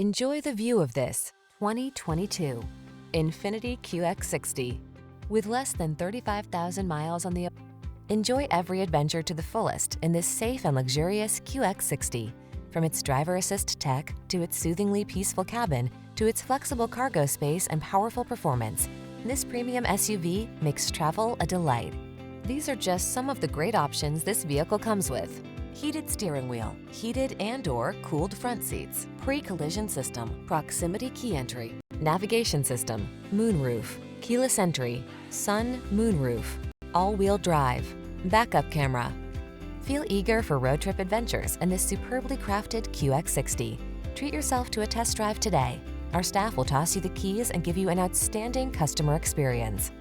Enjoy the view of this 2022 INFINITI QX60. With less than 35,000 miles on the... Enjoy every adventure to the fullest in this safe and luxurious QX60. From its driver assist tech, to its soothingly peaceful cabin, to its flexible cargo space and powerful performance, this premium SUV makes travel a delight. These are just some of the great options this vehicle comes with: heated steering wheel, heated and/or cooled front seats, pre-collision system, proximity key entry, navigation system, moonroof, keyless entry, sun, moonroof, all-wheel drive, backup camera. Feel eager for road trip adventures in this superbly crafted QX60. Treat yourself to a test drive today. Our staff will toss you the keys and give you an outstanding customer experience.